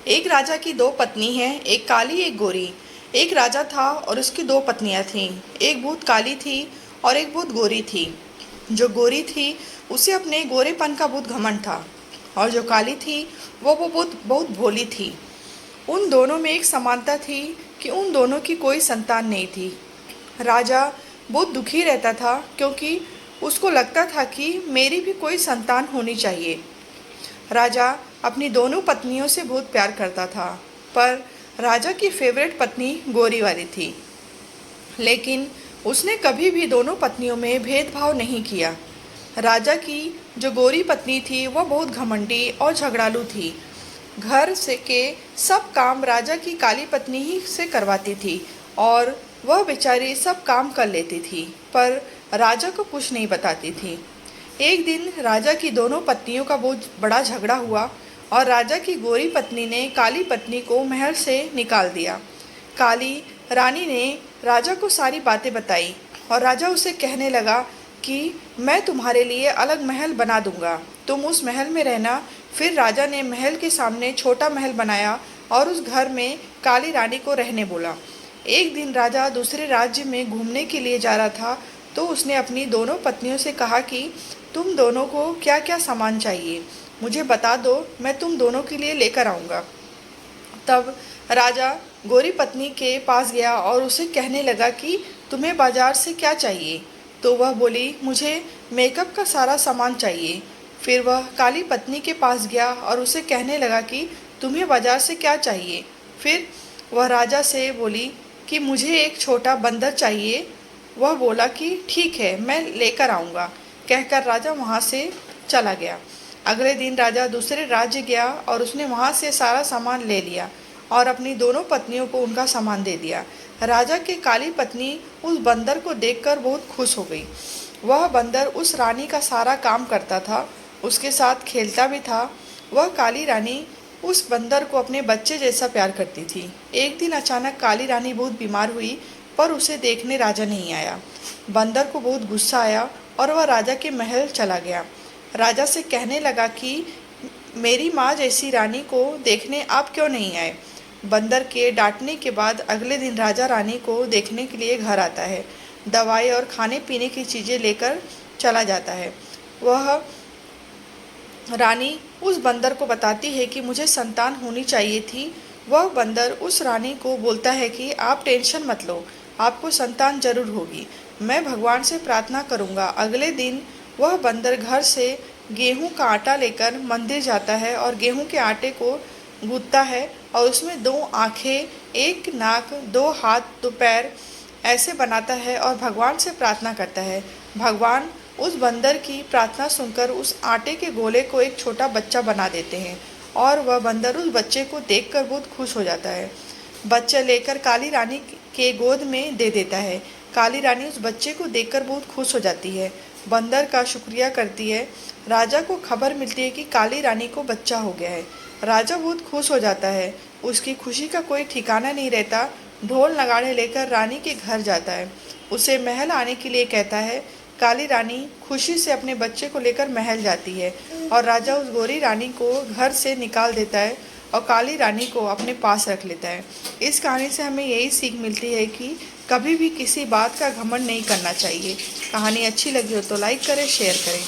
एक राजा की दो पत्नी हैं, एक काली एक गोरी। एक राजा था और उसकी दो पत्नियां थीं। एक बहुत काली थी और एक बहुत गोरी थी। जो गोरी थी उसे अपने गोरेपन का बहुत घमंड था, और जो काली थी वो बहुत बहुत भोली थी। उन दोनों में एक समानता थी कि उन दोनों की कोई संतान नहीं थी। राजा बहुत दुखी रहता था, क्योंकि उसको लगता था कि मेरी भी कोई संतान होनी चाहिए। राजा अपनी दोनों पत्नियों से बहुत प्यार करता था, पर राजा की फेवरेट पत्नी गोरी वाली थी। लेकिन उसने कभी भी दोनों पत्नियों में भेदभाव नहीं किया। राजा की जो गोरी पत्नी थी वह बहुत घमंडी और झगड़ालू थी। घर से के सब काम राजा की काली पत्नी ही से करवाती थी, और वह बेचारी सब काम कर लेती थी, पर राजा को कुछ नहीं बताती थी। एक दिन राजा की दोनों पत्नियों का बहुत बड़ा झगड़ा हुआ, और राजा की गोरी पत्नी ने काली पत्नी को महल से निकाल दिया। काली रानी ने राजा को सारी बातें बताई, और राजा उसे कहने लगा कि मैं तुम्हारे लिए अलग महल बना दूंगा, तुम उस महल में रहना। फिर राजा ने महल के सामने छोटा महल बनाया और उस घर में काली रानी को रहने बोला। एक दिन राजा दूसरे राज्य में घूमने के लिए जा रहा था, तो उसने अपनी दोनों पत्नियों से कहा कि तुम दोनों को क्या क्या सामान चाहिए, मुझे बता दो, मैं तुम दोनों के लिए लेकर आऊँगा। तब राजा गोरी पत्नी के पास गया और उसे कहने लगा कि तुम्हें बाजार से क्या चाहिए। तो वह बोली, मुझे मेकअप का सारा सामान चाहिए। फिर वह काली पत्नी के पास गया और उसे कहने लगा कि तुम्हें बाजार से क्या चाहिए। फिर वह राजा से बोली कि मुझे एक छोटा बंदर चाहिए। वह बोला कि ठीक है, मैं लेकर आऊँगा, कहकर राजा वहाँ से चला गया। अगले दिन राजा दूसरे राज्य गया और उसने वहाँ से सारा सामान ले लिया और अपनी दोनों पत्नियों को उनका सामान दे दिया। राजा की काली पत्नी उस बंदर को देखकर बहुत खुश हो गई। वह बंदर उस रानी का सारा काम करता था, उसके साथ खेलता भी था। वह काली रानी उस बंदर को अपने बच्चे जैसा प्यार करती थी। एक दिन अचानक काली रानी बहुत बीमार हुई, पर उसे देखने राजा नहीं आया। बंदर को बहुत गुस्सा आया और वह राजा के महल चला गया। राजा से कहने लगा कि मेरी माँ जैसी रानी को देखने आप क्यों नहीं आए। बंदर के डांटने के बाद अगले दिन राजा रानी को देखने के लिए घर आता है। दवाई और खाने पीने की चीज़ें लेकर चला जाता है। वह रानी उस बंदर को बताती है कि मुझे संतान होनी चाहिए थी। वह बंदर उस रानी को बोलता है कि आप टेंशन मत लो, आपको संतान जरूर होगी, मैं भगवान से प्रार्थना करूँगा। अगले दिन वह बंदर घर से गेहूं का आटा लेकर मंदिर जाता है और गेहूं के आटे को गूंथता है और उसमें दो आँखें, एक नाक, दो हाथ, दो पैर ऐसे बनाता है और भगवान से प्रार्थना करता है। भगवान उस बंदर की प्रार्थना सुनकर उस आटे के गोले को एक छोटा बच्चा बना देते हैं, और वह बंदर उस बच्चे को देखकर बहुत खुश हो जाता है। बच्चा लेकर काली रानी के गोद में दे देता है। काली रानी उस बच्चे को देखकर बहुत खुश हो जाती है, बंदर का शुक्रिया करती है। राजा को खबर मिलती है कि काली रानी को बच्चा हो गया है। राजा बहुत खुश हो जाता है, उसकी खुशी का कोई ठिकाना नहीं रहता। ढोल नगाड़े लेकर रानी के घर जाता है, उसे महल आने के लिए कहता है। काली रानी खुशी से अपने बच्चे को लेकर महल जाती है, और राजा उस गोरी रानी को घर से निकाल देता है और काली रानी को अपने पास रख लेता है। इस कहानी से हमें यही सीख मिलती है कि कभी भी किसी बात का घमंड नहीं करना चाहिए। कहानी अच्छी लगी हो तो लाइक करें, शेयर करें।